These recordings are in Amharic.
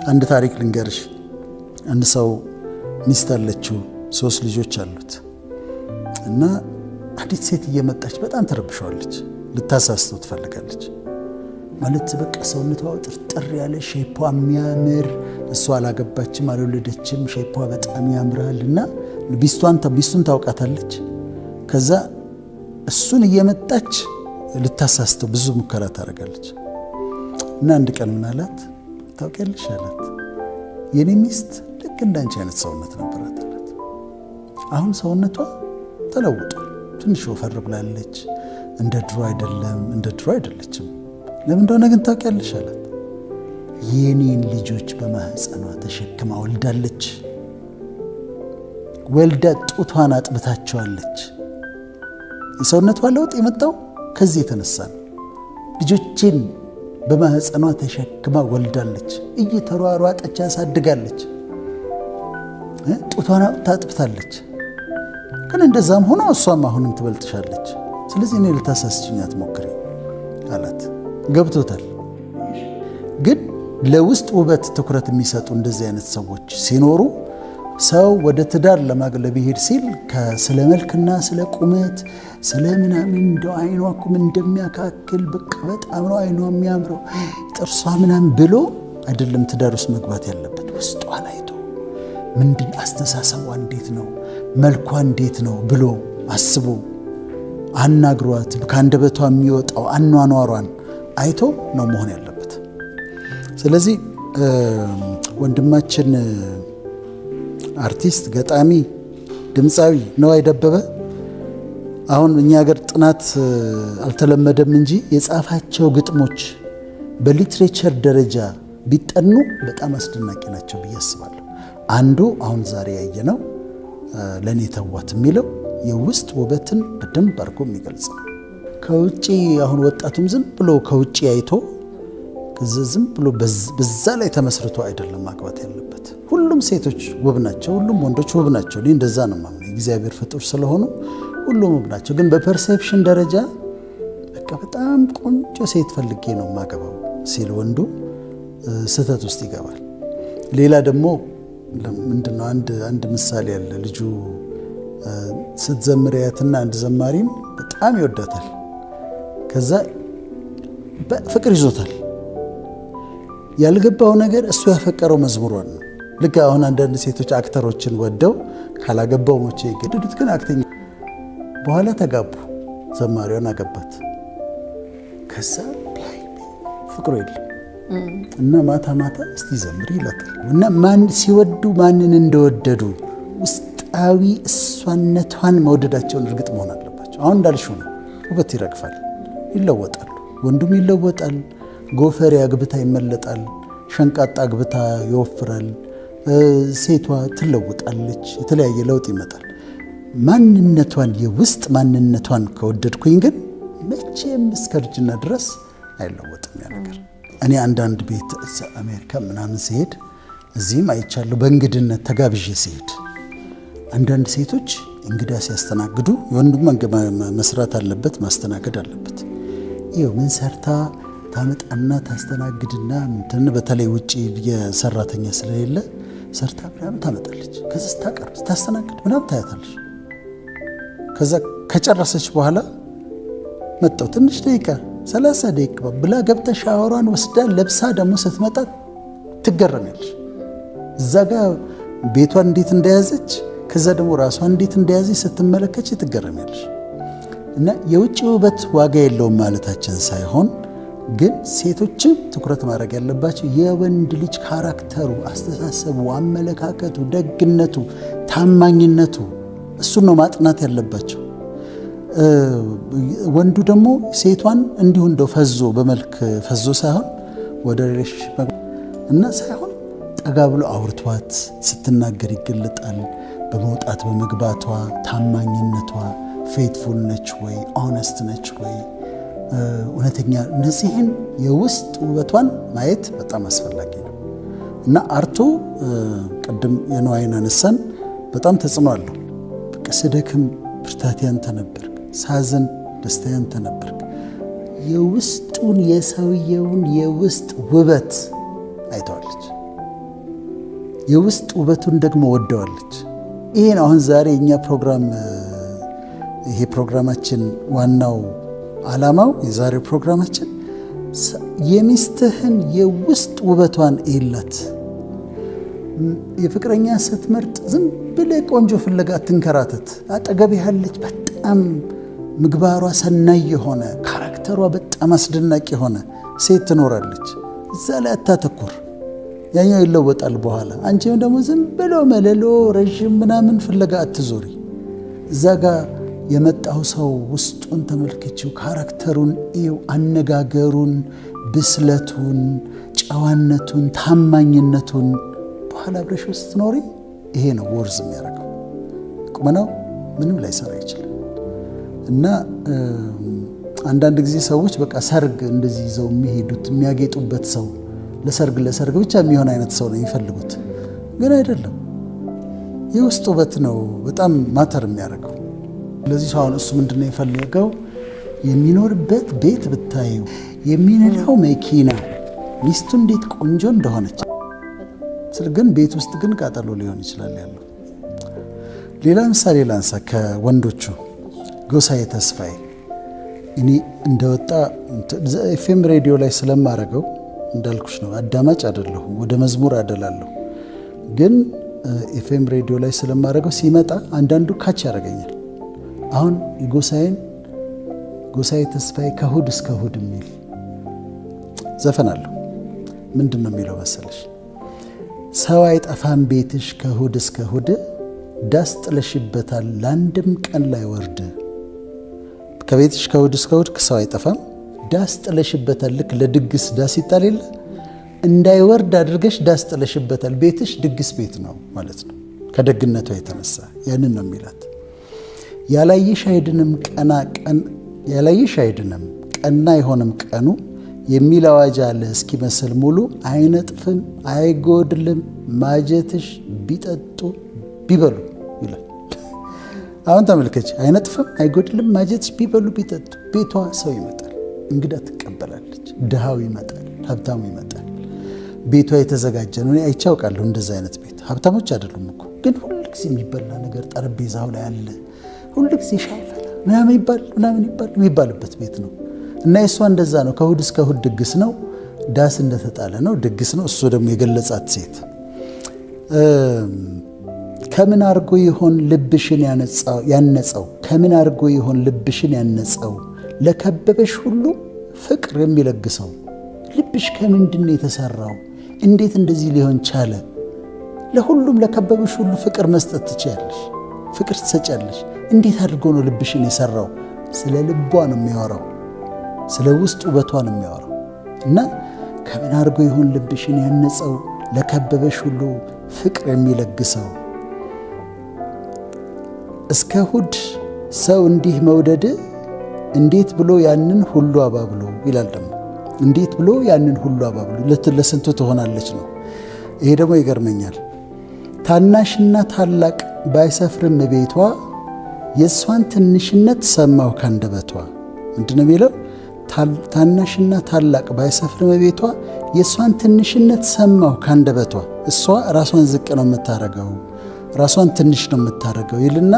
አንድ ታሪክ ልንገርሽ። አንድ ሰው ሚስት አለችው፣ 3 ልጆች አሉት እና አንዲት ሴት እየመጣች በጣም ተረብሸዋለች። ልታሳስተው ትፈልጋለች። ማለት በቃ ሰውነቷ ጥርጥር ያለ ሼፓ የሚያምር፣ እሷ አላገባችም አልወለደችም፣ ሼፓ በጣም ያምራል እና ቢስቱን ታውቃታለች። ከዛ እሱን እየመጣች ልታሳስተው ብዙ ሙከራ ታደርጋለች እና አንድ ቀን ምን አላት ታውቂያለሽ አላት፣ የኔ ሚስት ልክ እንዳንቺ አይነት ሰውነት ነበራት አላት። አሁን ሰውነቷ ተለውጧል፣ ትንሽ ወፈር ብላለች፣ እንደ ድሮ አይደለችም። ለምን እንደሆነ ግን ታውቂያለሽ አላት፣ የኔን ልጆች በማህፀኗ ተሸክማ ወልዳለች። ወልዳ ጡቷን አጥብታቸዋለች። የሰውነቷ ለውጥ የመጣው ከዚህ የተነሳ ነው። ልጆችን በማህፀኗ ተሸክማ ወልዳለች። እየተሯሯጠች ያሳድጋለች። ጡቷን ታጥብታለች። ግን እንደዛም ሆኖ እሷም አሁንም ትበልጥሻለች። ስለዚህ እኔ ልታሳስችኝ አትሞክሪ አላት። ገብቶታል። ግን ለውስጥ ውበት ትኩረት የሚሰጡ እንደዚህ አይነት ሰዎች ሲኖሩ ሰው ወደ ትዳር ለማግለብ ይሄድ ሲል ስለ መልክና ስለ ቁመት ስለ ምናምን እንደው አይኗ እኮ ምን እንደሚያካክል በቃ በጣም ነው አይኗ የሚያምረው ጥርሷ ምናምን ብሎ አይደለም ትዳር ውስጥ መግባት ያለበት። ውስጧን አይቶ ምንድን አስተሳሰቧ እንዴት ነው መልኳ እንዴት ነው ብሎ አስቦ አናግሯት ከአንደበቷ የሚወጣው አኗኗሯን አይቶ ነው መሆን ያለበት። ስለዚህ ወንድማችን አርቲስት፣ ገጣሚ፣ ድምፃዊ ነዋይ ደበበ አሁን እኛ ሀገር ጥናት አልተለመደም እንጂ የጻፋቸው ግጥሞች በሊትሬቸር ደረጃ ቢጠኑ በጣም አስደናቂ ናቸው ብዬ አስባለሁ። አንዱ አሁን ዛሬ ያየነው ለኔ ተዋት የሚለው የውስጥ ውበትን በደንብ አድርጎ የሚገልጽ ነው። ከውጪ አሁን ወጣቱም ዝም ብሎ ከውጪ አይቶ ዝም ብሎ በዛ ላይ ተመስርቶ አይደለም ማግባት ያለበት። ሁሉም ሴቶች ውብ ናቸው፣ ሁሉም ወንዶች ውብ ናቸው። እኔ እንደዛ ነው የማምነው። የእግዚአብሔር ፍጡር ስለሆኑ ሁሉም ውብ ናቸው። ግን በፐርሴፕሽን ደረጃ በቃ በጣም ቆንጆ ሴት ፈልጌ ነው የማገባው ሲል ወንዱ ስህተት ውስጥ ይገባል። ሌላ ደግሞ ምንድነው አንድ ምሳሌ ያለ ልጁ ስትዘምሪያትና አንድ ዘማሪን በጣም ይወዳታል። ከዛ ፍቅር ይዞታል። ያልገባው ነገር እሱ ያፈቀረው መዝሙሯን ነው። ልክ አሁን አንዳንድ ሴቶች አክተሮችን ወደው ካላገባው ሞቼ ይገደዱት፣ ግን አክተኛ በኋላ ተጋቡ። ዘማሪዋን አገባት። ከዛ ፍቅሩ የለም እና ማታ ማታ እስቲ ዘምሪ ይላታል። እና ሲወዱ ማንን እንደወደዱ ውስጣዊ እሷነቷን መውደዳቸውን እርግጥ መሆን አለባቸው። አሁን እንዳልሽው ነው። ውበት ይረግፋል፣ ይለወጣሉ። ወንዱም ይለወጣል። ጎፈሬ አግብታ ይመለጣል፣ ሸንቃጣ አግብታ ይወፍራል፣ ሴቷ ትለወጣለች፣ የተለያየ ለውጥ ይመጣል። ማንነቷን የውስጥ ማንነቷን ከወደድኩኝ ግን መቼም እስከ እርጅና ድረስ አይለወጥም ያ ነገር። እኔ አንዳንድ ቤት አሜሪካ ምናምን ሲሄድ እዚህም አይቻለሁ። በእንግድነት ተጋብዤ ሲሄድ አንዳንድ ሴቶች እንግዳ ሲያስተናግዱ የወንዱም መስራት አለበት፣ ማስተናገድ አለበት። ይኸው ምን ሰርታ ታመጣና ታስተናግድና እንትን በተለይ ውጪ የሰራተኛ ስለሌለ ሰርታ ምናምን ታመጣለች። ከዛ ስታቀርብ ታስተናግድ ምናምን ታያታለች። ከዛ ከጨረሰች በኋላ መጣው ትንሽ ደቂቃ 30 ደቂቃ ብላ ገብታ ሻወሯን ወስዳ ለብሳ ደግሞ ስትመጣ ትገረሚያለች። እዛ ጋር ቤቷን እንዴት እንደያዘች ከዛ ደግሞ ራሷን እንዴት እንደያዘች ስትመለከች ትገረሚያለች። እና የውጭ ውበት ዋጋ የለውም ማለታችን ሳይሆን ግን ሴቶችም ትኩረት ማድረግ ያለባቸው የወንድ ልጅ ካራክተሩ፣ አስተሳሰቡ፣ አመለካከቱ፣ ደግነቱ፣ ታማኝነቱ እሱን ነው ማጥናት ያለባቸው። ወንዱ ደግሞ ሴቷን እንዲሁ እንደው ፈዞ በመልክ ፈዞ ሳይሆን ወደ ሪሌሽንሺፕ እና ሳይሆን ጠጋ ብሎ አውርቷት ስትናገር ይገለጣል። በመውጣት በመግባቷ ታማኝነቷ፣ ፌትፉል ነች ወይ፣ ኦነስት ነች ወይ፣ እውነተኛ፣ እነዚህን የውስጥ ውበቷን ማየት በጣም አስፈላጊ ነው እና አርቱ ቅድም የነዋይን አነሳን በጣም ተጽዕኖ አለው። በቃ ስደክም ብርታቴ አንተ ነበርክ፣ ሳዝን ደስታዬ አንተ ነበርክ። የውስጡን የሰውየውን የውስጥ ውበት አይተዋለች። የውስጥ ውበቱን ደግሞ ወደዋለች። ይሄን አሁን ዛሬ እኛ ፕሮግራም ይሄ ፕሮግራማችን ዋናው ዓላማው የዛሬው ፕሮግራማችን የሚስትህን የውስጥ ውበቷን ይላት። የፍቅረኛ ስትመርጥ ዝም ብለህ ቆንጆ ፍለጋ አትንከራተት። አጠገብ ያለች በጣም ምግባሯ ሰናይ የሆነ ካራክተሯ በጣም አስደናቂ የሆነ ሴት ትኖራለች። እዛ ላይ አታተኩር፣ ያኛው ይለወጣል በኋላ። አንቺም ደግሞ ዝም ብሎ መለሎ ረዥም ምናምን ፍለጋ አትዞሪ። እዛ ጋር የመጣው ሰው ውስጡን ተመልከችው፣ ካራክተሩን እዩ፣ አነጋገሩን፣ ብስለቱን፣ ጨዋነቱን፣ ታማኝነቱን። በኋላ አብረሽ ውስጥ ኖሪ። ይሄ ነው ወርዝ የሚያደርገው። ቁመናው ምንም ላይሰራ ይችላል። እና አንዳንድ ጊዜ ሰዎች በቃ ሰርግ እንደዚህ ይዘው የሚሄዱት የሚያጌጡበት ሰው ለሰርግ ብቻ የሚሆን አይነት ሰው ነው የሚፈልጉት። ግን አይደለም። የውስጥ ውበት ነው በጣም ማተር የሚያደርገው። ስለዚህ አሁን እሱ ምንድነው የፈለገው? የሚኖርበት ቤት ብታዩ፣ የሚነዳው መኪና፣ ሚስቱ እንዴት ቆንጆ እንደሆነች። ግን ቤት ውስጥ ግን ቃጠሎ ሊሆን ይችላል ያለው። ሌላ ምሳሌ ላንሳ ከወንዶቹ። ጎሳዬ ተስፋዬ እኔ እንደወጣ ኤፍኤም ሬዲዮ ላይ ስለማረገው እንዳልኩሽ ነው፣ አዳማጭ አይደለሁም፣ ወደ መዝሙር አደላለሁ። ግን ኤፍኤም ሬዲዮ ላይ ስለማረገው ሲመጣ አንዳንዱ ካች ያደርገኛል። አሁን ጎሳዬ ተስፋዬ ከእሑድ እስከ እሑድ የሚል ዘፈን አለው። ምንድን ነው የሚለው መሰለሽ? ሰው አይጠፋም ቤትሽ ከእሑድ እስከ እሑድ፣ ዳስ ጥለሽበታል ለአንድም ቀን ላይ ወርድ። ከቤትሽ ከእሑድ እስከ እሑድ ሰው አይጠፋም፣ ዳስ ጥለሽበታል። ልክ ለድግስ ዳስ ይጣል የለ እንዳይወርድ አድርገሽ ዳስ ጥለሽበታል። ቤትሽ ድግስ ቤት ነው ማለት ነው፣ ከደግነቷ የተነሳ ያንን ነው የሚላት። ያላየሽ አይድንም ቀና አይሆንም ቀኑ የሚል አዋጅ አለ እስኪመስል ሙሉ። አይነጥፍም አይጎድልም ማጀትሽ ቢጠጡ ቢበሉ ይላል። አሁን ተመልከች፣ አይነጥፍም አይጎድልም ማጀትሽ ቢበሉ ቢጠጡ። ቤቷ ሰው ይመጣል፣ እንግዳ ትቀበላለች። ድሃው ይመጣል፣ ሀብታሙ ይመጣል። ቤቷ የተዘጋጀ ነው። አይቼ አውቃለሁ እንደዛ አይነት ቤት። ሀብታሞች አይደሉም እኮ ግን ሁልጊዜ የሚበላ ነገር ጠረጴዛው ላይ አለ። ሁልጊዜ ሻይ ፈላ ምናምን የሚባልበት ቤት ነው። እና የእሷ እንደዛ ነው። ከእሑድ እስከ እሑድ ድግስ ነው። ዳስ እንደተጣለ ነው፣ ድግስ ነው። እሱ ደግሞ የገለጻት ሴት ከምን አርጎ ይሆን ልብሽን ያነጸው? ከምን አርጎ ይሆን ልብሽን ያነጸው? ለከበበሽ ሁሉ ፍቅር የሚለግሰው። ልብሽ ከምንድን ነው የተሰራው? እንዴት እንደዚህ ሊሆን ቻለ? ለሁሉም ለከበበሽ ሁሉ ፍቅር መስጠት ትችያለሽ፣ ፍቅር ትሰጫለሽ። እንዴት አድርጎ ነው ልብሽን የሰራው? ስለ ልቧ ነው የሚያወራው፣ ስለ ውስጥ ውበቷ ነው የሚያወራው። እና ከምን አድርጎ ይሆን ልብሽን ያነጸው? ለከበበሽ ሁሉ ፍቅር የሚለግሰው። እስከ እሑድ ሰው እንዲህ መውደድ እንዴት ብሎ ያንን ሁሉ አባብሎ ይላል። ደግሞ እንዴት ብሎ ያንን ሁሉ አባብሎ ለስንቱ ትሆናለች ነው። ይሄ ደግሞ ይገርመኛል። ታናሽና ታላቅ ባይሰፍርም ቤቷ የእሷን ትንሽነት ሰማሁ ካንደበቷ። ምንድን ነው የሚለው? ታናሽና ታላቅ ባይሰፍርም ቤቷ የእሷን ትንሽነት ሰማሁ ካንደበቷ። እሷ ራሷን ዝቅ ነው የምታረገው፣ ራሷን ትንሽ ነው የምታረገው ይልና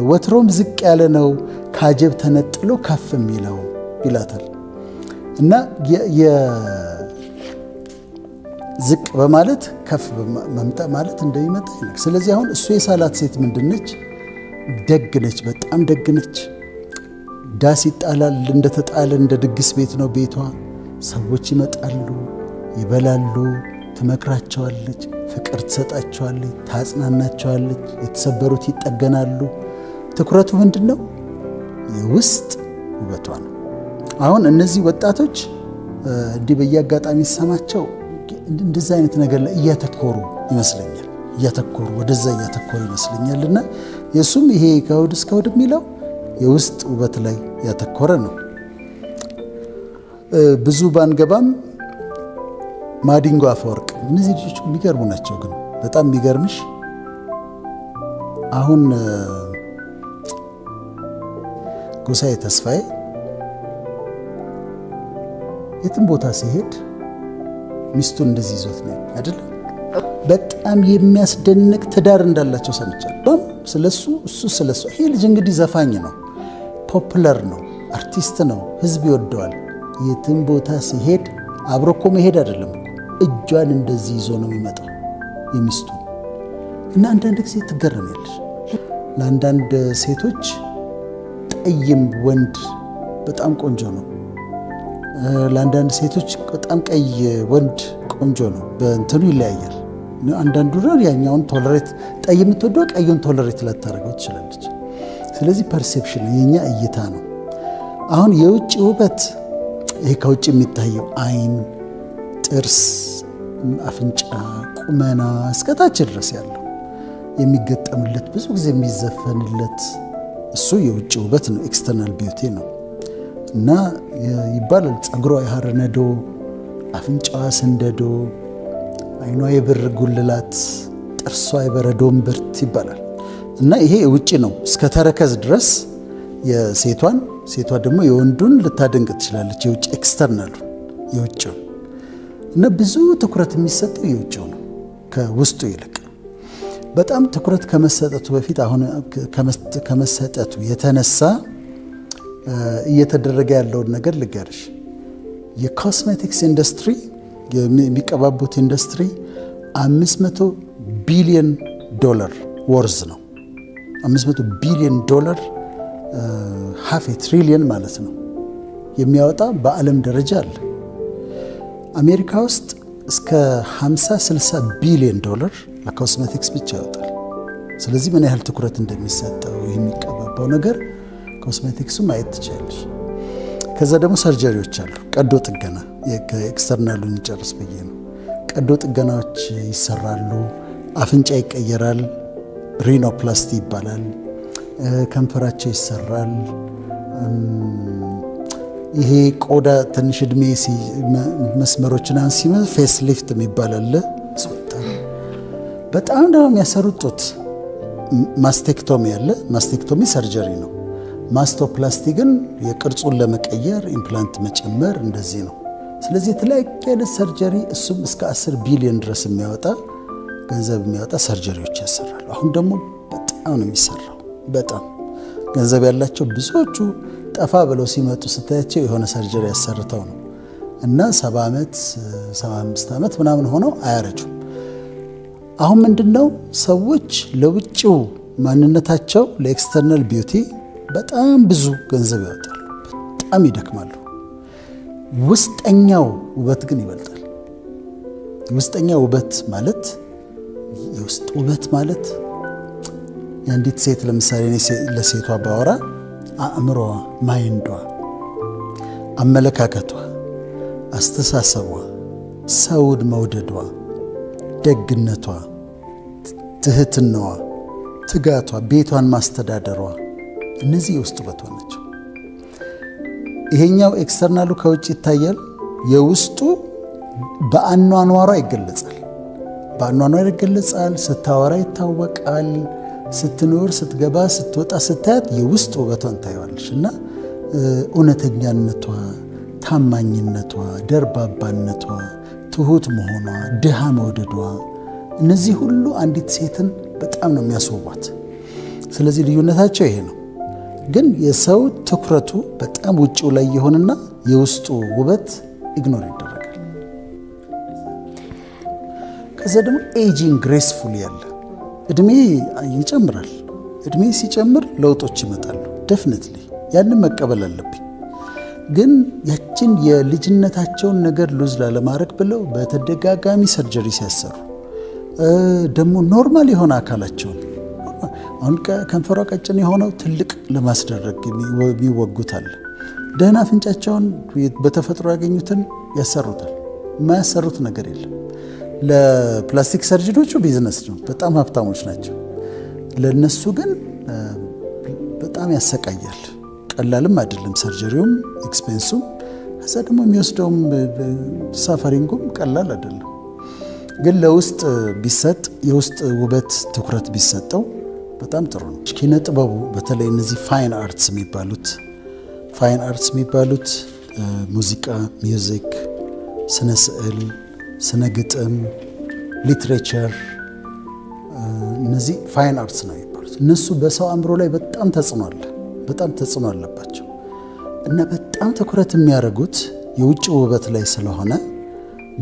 ወትሮም ዝቅ ያለ ነው ካጀብ ተነጥሎ ከፍ የሚለው ይላታል። እና ዝቅ በማለት ከፍ መምጣት ማለት እንደሚመጣ ይነግር። ስለዚህ አሁን እሱ የሳላት ሴት ምንድነች? ደግ ነች፣ በጣም ደግ ነች። ዳስ ይጣላል፣ እንደተጣለ እንደ ድግስ ቤት ነው ቤቷ። ሰዎች ይመጣሉ፣ ይበላሉ፣ ትመክራቸዋለች፣ ፍቅር ትሰጣቸዋለች፣ ታጽናናቸዋለች፣ የተሰበሩት ይጠገናሉ። ትኩረቱ ምንድን ነው? የውስጥ ውበቷ ነው። አሁን እነዚህ ወጣቶች እንዲህ በየአጋጣሚ ሲሰማቸው እንደዛ አይነት ነገር ላይ እያተኮሩ ይመስለኛል፣ ወደዛ እያተኮሩ ይመስለኛል። እና የእሱም ይሄ ከእሑድ እስከ እሑድ የሚለው የውስጥ ውበት ላይ ያተኮረ ነው። ብዙ ባንገባም ማዲንጎ አፈወርቅ፣ እነዚህ ልጆች የሚገርሙ ናቸው። ግን በጣም የሚገርምሽ አሁን ጎሳዬ ተስፋዬ የትም ቦታ ሲሄድ ሚስቱን እንደዚህ ይዞት ነው አይደለም? በጣም የሚያስደንቅ ትዳር እንዳላቸው ሰምቻለሁ። ስለሱ እሱ ስለሱ ይሄ ልጅ እንግዲህ ዘፋኝ ነው፣ ፖፑላር ነው፣ አርቲስት ነው፣ ህዝብ ይወደዋል። የትም ቦታ ሲሄድ አብሮ እኮ መሄድ አይደለም እጇን እንደዚህ ይዞ ነው የሚመጣው የሚስቱ እና አንዳንድ ጊዜ ትገረሚያለሽ። ለአንዳንድ ሴቶች ጠይም ወንድ በጣም ቆንጆ ነው። ለአንዳንድ ሴቶች በጣም ቀይ ወንድ ቆንጆ ነው። በእንትኑ ይለያያል። አንዳንዱ ያኛውን ቶለሬት ጠይ የምትወደው ቀዩን ቶለሬት ላታደርገው ትችላለች። ስለዚህ ፐርሴፕሽን የኛ እይታ ነው። አሁን የውጭ ውበት ይሄ ከውጭ የሚታየው አይን፣ ጥርስ፣ አፍንጫ፣ ቁመና እስከታች ድረስ ያለው የሚገጠምለት ብዙ ጊዜ የሚዘፈንለት እሱ የውጭ ውበት ነው፣ ኤክስተርናል ቢዩቲ ነው። እና ይባላል ፀጉሯ የሐር ነዶ፣ አፍንጫዋ ስንደዶ፣ አይኗ የብር ጉልላት፣ ጥርሷ የበረዶ እምብርት ይባላል። እና ይሄ ውጭ ነው እስከ ተረከዝ ድረስ የሴቷን፣ ሴቷ ደግሞ የወንዱን ልታደንቅ ትችላለች። የውጭ ኤክስተርናሉ የውጭው እና ብዙ ትኩረት የሚሰጠው የውጭው ነው ከውስጡ ይልቅ። በጣም ትኩረት ከመሰጠቱ በፊት አሁን ከመሰጠቱ የተነሳ እየተደረገ ያለውን ነገር ልገርሽ። የኮስሜቲክስ ኢንዱስትሪ የሚቀባቡት ኢንዱስትሪ 500 ቢሊዮን ዶላር ወርዝ ነው። 500 ቢሊዮን ዶላር ሃፍ ትሪሊየን ማለት ነው የሚያወጣ በዓለም ደረጃ አለ። አሜሪካ ውስጥ እስከ 50-60 ቢሊዮን ዶላር ለኮስሜቲክስ ብቻ ያወጣል። ስለዚህ ምን ያህል ትኩረት እንደሚሰጠው የሚቀባባው ነገር ኮስሜቲክሱ ማየት ትችላለሽ። ከዛ ደግሞ ሰርጀሪዎች አሉ። ቀዶ ጥገና ከኤክስተርናሉን ጨርስ ብዬ ነው። ቀዶ ጥገናዎች ይሰራሉ። አፍንጫ ይቀየራል፣ ሪኖፕላስቲ ይባላል። ከንፈራቸው ይሰራል። ይሄ ቆዳ ትንሽ እድሜ መስመሮችን አንሲመ ፌስ ሊፍት የሚባል አለ። በጣም ደግሞ የሚያሰሩት ጡት ማስቴክቶሚ አለ። ማስቴክቶሚ ሰርጀሪ ነው። ማስቶፕላስቲ ግን የቅርጹን ለመቀየር ኢምፕላንት መጨመር እንደዚህ ነው። ስለዚህ የተለያየ አይነት ሰርጀሪ እሱም እስከ 10 ቢሊዮን ድረስ የሚያወጣ ገንዘብ የሚያወጣ ሰርጀሪዎች ያሰራሉ። አሁን ደግሞ በጣም ነው የሚሰራው። በጣም ገንዘብ ያላቸው ብዙዎቹ ጠፋ ብለው ሲመጡ ስታያቸው የሆነ ሰርጀሪ ያሰርተው ነው እና 70 ዓመት 75 ዓመት ምናምን ሆነው አያረጁም። አሁን ምንድነው ሰዎች ለውጭው ማንነታቸው ለኤክስተርናል ቢዩቲ በጣም ብዙ ገንዘብ ያወጣሉ፣ በጣም ይደክማሉ። ውስጠኛው ውበት ግን ይበልጣል። ውስጠኛው ውበት ማለት የውስጥ ውበት ማለት የአንዲት ሴት ለምሳሌ ለሴቷ ባወራ አእምሮዋ፣ ማይንዷ፣ አመለካከቷ፣ አስተሳሰቧ፣ ሰውን መውደዷ፣ ደግነቷ፣ ትህትናዋ፣ ትጋቷ፣ ቤቷን ማስተዳደሯ እነዚህ የውስጥ ውበቷ ናቸው። ይሄኛው ኤክስተርናሉ ከውጭ ይታያል። የውስጡ በአኗኗሯ ይገለጻል። በአኗኗሯ ይገለጻል። ስታወራ ይታወቃል። ስትኖር፣ ስትገባ፣ ስትወጣ ስታያት የውስጥ ውበቷን ታየዋለሽ። እና እውነተኛነቷ፣ ታማኝነቷ፣ ደርባባነቷ፣ ትሁት መሆኗ፣ ድሃ መውደዷ እነዚህ ሁሉ አንዲት ሴትን በጣም ነው የሚያስውቧት። ስለዚህ ልዩነታቸው ይሄ ነው። ግን የሰው ትኩረቱ በጣም ውጭው ላይ የሆነና የውስጡ ውበት ኢግኖር ይደረጋል። ከዛ ደግሞ ኤጂንግ ግሬስፉል ያለ እድሜ ይጨምራል። እድሜ ሲጨምር ለውጦች ይመጣሉ። ደፍነትሊ ያንን መቀበል አለብኝ። ግን ያችን የልጅነታቸውን ነገር ሉዝ ላለማድረግ ብለው በተደጋጋሚ ሰርጀሪ ሲያሰሩ ደግሞ ኖርማል የሆነ አካላቸውን አሁን ከንፈሯ ቀጭን የሆነው ትልቅ ለማስደረግ የሚወጉት አለ። ደህና አፍንጫቸውን በተፈጥሮ ያገኙትን ያሰሩታል። የማያሰሩት ነገር የለም። ለፕላስቲክ ሰርጀሪዎቹ ቢዝነስ ነው፣ በጣም ሀብታሞች ናቸው። ለነሱ ግን በጣም ያሰቃያል። ቀላልም አይደለም ሰርጀሪውም፣ ኤክስፔንሱም፣ ከዛ ደግሞ የሚወስደውም ሳፈሪንጉም ቀላል አይደለም። ግን ለውስጥ ቢሰጥ የውስጥ ውበት ትኩረት ቢሰጠው በጣም ጥሩ ነው። ኪነ ጥበቡ በተለይ እነዚህ ፋይን አርትስ የሚባሉት ሙዚቃ፣ ሚውዚክ፣ ስነ ስዕል፣ ስነ ግጥም፣ ሊትሬቸር፣ እነዚህ ፋይን አርትስ ነው የሚባሉት። እነሱ በሰው አእምሮ ላይ በጣም ተጽዕኖ አለባቸው እና በጣም ትኩረት የሚያደርጉት የውጭ ውበት ላይ ስለሆነ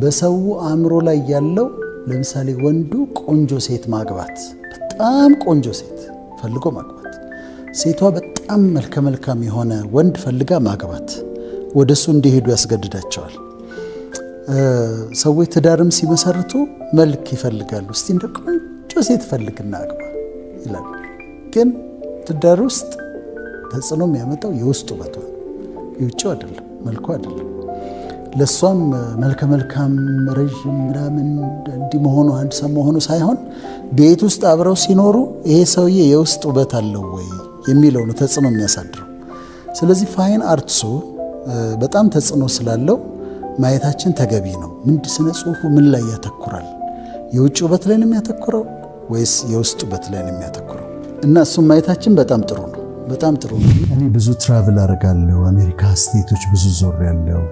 በሰው አእምሮ ላይ ያለው ለምሳሌ ወንዱ ቆንጆ ሴት ማግባት፣ በጣም ቆንጆ ሴት ፈልጎ ማግባት፣ ሴቷ በጣም መልከ መልካም የሆነ ወንድ ፈልጋ ማግባት ወደሱ እንዲሄዱ ያስገድዳቸዋል። ሰዎች ትዳርም ሲመሰርቱ መልክ ይፈልጋሉ። እስቲ እንደ ቆንጆ ሴት ፈልግና አግባ ይላሉ። ግን ትዳር ውስጥ ተጽዕኖ የሚያመጣው የውስጥ ውበቷ የውጭው አይደለም፣ መልኩ አይደለም። ለሷም መልከ መልካም ረዥም ምናምን እንዲህ መሆኑ አንድ መሆኑ ሳይሆን ቤት ውስጥ አብረው ሲኖሩ ይሄ ሰውዬ የውስጥ ውበት አለው ወይ የሚለው ነው ተጽዕኖ የሚያሳድረው። ስለዚህ ፋይን አርትሱ በጣም ተጽዕኖ ስላለው ማየታችን ተገቢ ነው። ስነ ጽሁፉ ምን ላይ ያተኩራል? የውጭ ውበት ላይ ነው የሚያተኩረው ወይስ የውስጥ ውበት ላይ ነው የሚያተኩረው? እና እሱም ማየታችን በጣም ጥሩ ነው፣ በጣም ጥሩ ነው። እኔ ብዙ ትራቭል አደርጋለሁ። አሜሪካ ስቴቶች ብዙ ዞር ያለው፣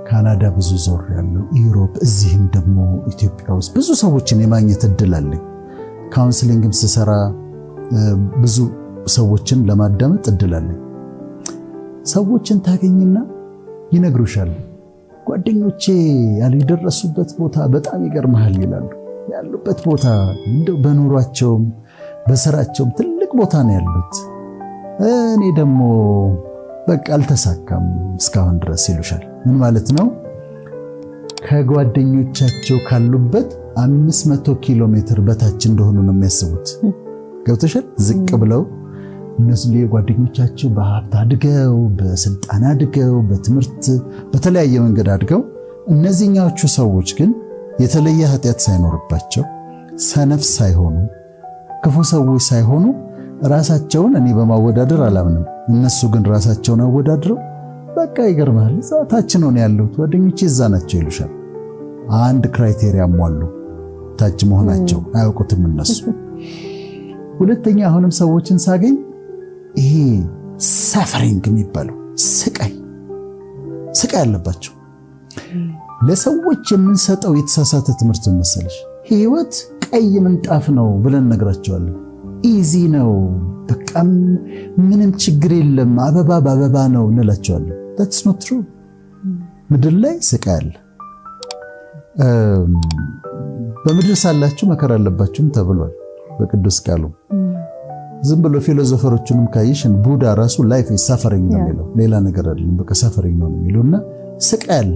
ካናዳ ብዙ ዞር ያለው፣ ዩሮፕ፣ እዚህም ደግሞ ኢትዮጵያ ውስጥ ብዙ ሰዎችን የማግኘት እድል አለኝ። ካውንስሊንግም ስሰራ ብዙ ሰዎችን ለማዳመጥ እድል አለኝ። ሰዎችን ታገኝና ይነግሩሻል። ጓደኞቼ ያልደረሱበት ቦታ በጣም ይገርምሃል ይላሉ። ያሉበት ቦታ እንደው በኑሯቸውም በስራቸውም ትልቅ ቦታ ነው ያሉት። እኔ ደግሞ በቃ አልተሳካም እስካሁን ድረስ ይሉሻል። ምን ማለት ነው? ከጓደኞቻቸው ካሉበት 500 ኪሎ ሜትር በታች እንደሆኑ ነው የሚያስቡት። ገብተሻል? ዝቅ ብለው እነሱ ጓደኞቻቸው በሀብት አድገው፣ በስልጣን አድገው፣ በትምህርት በተለያየ መንገድ አድገው፣ እነዚህኛዎቹ ሰዎች ግን የተለየ ኃጢአት ሳይኖርባቸው፣ ሰነፍ ሳይሆኑ፣ ክፉ ሰዎች ሳይሆኑ ራሳቸውን እኔ በማወዳደር አላምንም። እነሱ ግን ራሳቸውን አወዳድረው በቃ ይገርማል እዛ ታች ነው ያሉት ጓደኞቼ እዛ ናቸው ይሉሻል። አንድ ክራይቴሪያ ሟሉ፣ ታች መሆናቸው አያውቁትም እነሱ። ሁለተኛ አሁንም ሰዎችን ሳገኝ ይሄ ሳፈሪንግ የሚባለው ስቃይ አለባቸው። ለሰዎች የምንሰጠው የተሳሳተ ትምህርት መሰለሽ፣ ህይወት ቀይ ምንጣፍ ነው ብለን ነግራቸዋለን። ኢዚ ነው፣ በቃ ምንም ችግር የለም፣ አበባ በአበባ ነው እንላቸዋለን። that's not true። ምድር ላይ ስቃይ አለ። በምድር ሳላችሁ መከራ አለባችሁም ተብሏል በቅዱስ ቃሉ። ዝም ብሎ ፊሎሶፈሮቹንም ካይሽን ቡዳ ራሱ ላይፍ ኢዝ ሳፈሪንግ ነው የሚለው፣ ሌላ ነገር አይደለም፣ በቃ ሳፈሪንግ ነው የሚለውና ስቃይ አለ።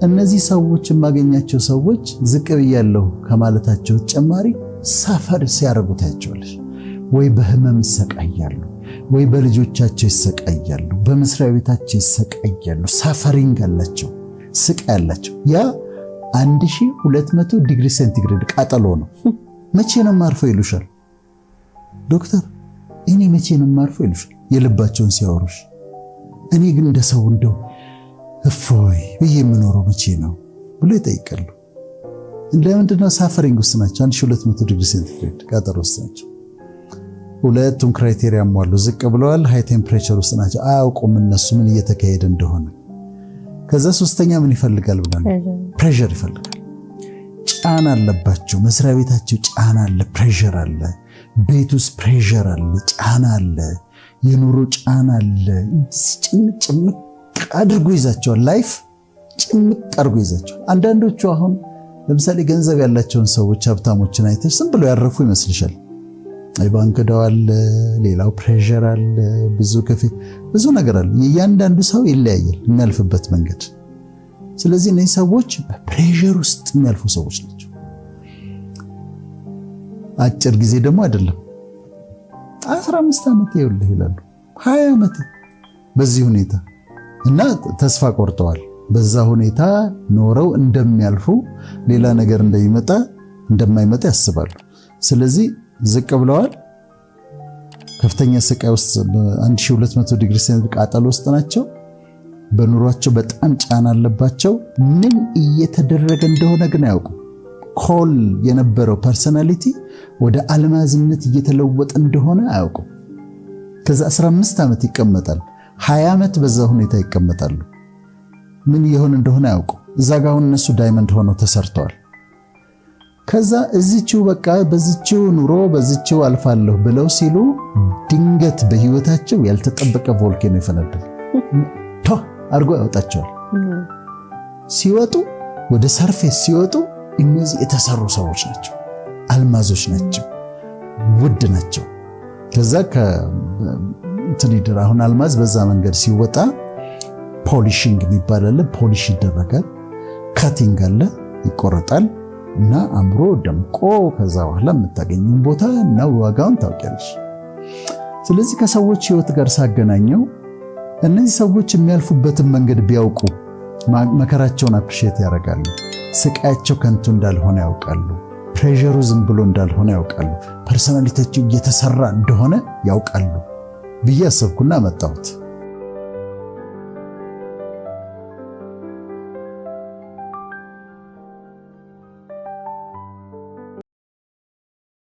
እነዚህ ሰዎች የማገኛቸው ሰዎች ዝቅ ብያለሁ ከማለታቸው ተጨማሪ ሳፈር ሲያደርጉ ታያቸዋለሽ። ወይ በህመም ይሰቃያሉ፣ ወይ በልጆቻቸው ይሰቃያሉ፣ በመስሪያ ቤታቸው ይሰቃያሉ። ሳፈሪንግ አላቸው፣ ስቃይ አላቸው። ያ 1200 ዲግሪ ሴንቲግሬድ ቃጠሎ ነው። መቼ ነው ማርፈው ይሉሻል ዶክተር፣ እኔ መቼ ነው ማርፈው ይሉሻል የልባቸውን ሲያወሩሽ። እኔ ግን እንደ ሰው እንደው እፎይ ብዬ የምኖረው መቼ ነው ብሎ ይጠይቃሉ። ለምንድነው? ሳፈሪንግ ውስጥ ናቸው። 1200 ዲግሪ ሴንቲግሬድ ቃጠሎ ውስጥ ናቸው። ሁለቱም ክራይቴሪያ ሟሉ። ዝቅ ብለዋል፣ ሃይ ቴምፕሬቸር ውስጥ ናቸው። አያውቁም እነሱ ምን እየተካሄደ እንደሆነ። ከዛ ሶስተኛ ምን ይፈልጋል ብለን ፕሬሸር ይፈልጋል። ጫና አለባቸው። መስሪያ ቤታቸው ጫና አለ፣ ፕሬሸር አለ። ቤት ውስጥ ፕሬሸር አለ፣ ጫና አለ፣ የኑሮ ጫና አለ። ጭምቅ አድርጎ ይዛቸዋል። ላይፍ ጭምቅ አድርጎ ይዛቸዋል። አንዳንዶቹ አሁን ለምሳሌ ገንዘብ ያላቸውን ሰዎች ሀብታሞችን አይተሽ ዝም ብሎ ያረፉ ይመስልሻል። ባንክ ዕዳው አለ፣ ሌላው ፕሬሸር አለ፣ ብዙ ነገር አለ። የእያንዳንዱ ሰው ይለያያል የሚያልፍበት መንገድ። ስለዚህ እነዚህ ሰዎች በፕሬሸር ውስጥ የሚያልፉ ሰዎች ናቸው። አጭር ጊዜ ደግሞ አይደለም። 15 ዓመት ይኸውልህ ይላሉ፣ 20 ዓመት በዚህ ሁኔታ እና ተስፋ ቆርጠዋል። በዛ ሁኔታ ኖረው እንደሚያልፉ ሌላ ነገር እንደማይመጣ ያስባሉ። ስለዚህ ዝቅ ብለዋል። ከፍተኛ ስቃይ ውስጥ 1200 ዲግሪ ሴንቲግሬድ ቃጠሎ ውስጥ ናቸው። በኑሯቸው በጣም ጫና አለባቸው። ምን እየተደረገ እንደሆነ ግን አያውቁም። ኮል የነበረው ፐርሰናሊቲ ወደ አልማዝነት እየተለወጠ እንደሆነ አያውቁም። ከዛ 15 ዓመት ይቀመጣል፣ 20 ዓመት በዛ ሁኔታ ይቀመጣሉ። ምን ይሆን እንደሆነ አያውቁም። እዛ ጋር አሁን እነሱ ዳይመንድ ሆነው ተሰርተዋል። ከዛ እዚችው በቃ በዚችው ኑሮ በዚችው አልፋለሁ ብለው ሲሉ ድንገት በህይወታቸው ያልተጠበቀ ቮልኬኖ ይፈነዳል። አድርጎ ያወጣቸዋል። ሲወጡ ወደ ሰርፌስ ሲወጡ እነዚህ የተሰሩ ሰዎች ናቸው፣ አልማዞች ናቸው፣ ውድ ናቸው። ከዛ ከእንትን ይድር አሁን አልማዝ በዛ መንገድ ሲወጣ ፖሊሽንግ የሚባል አለ፣ ፖሊሽ ይደረጋል፣ ካቲንግ አለ፣ ይቆረጣል እና አምሮ ደምቆ ከዛ በኋላ የምታገኙን ቦታ እና ዋጋውን ታውቂያለሽ። ስለዚህ ከሰዎች ህይወት ጋር ሳገናኘው እነዚህ ሰዎች የሚያልፉበትን መንገድ ቢያውቁ መከራቸውን አፕሪሼት ያደርጋሉ። ስቃያቸው ከንቱ እንዳልሆነ ያውቃሉ። ፕሬሸሩ ዝም ብሎ እንዳልሆነ ያውቃሉ። ፐርሰናሊቲያቸው እየተሰራ እንደሆነ ያውቃሉ ብዬ አሰብኩና መጣሁት።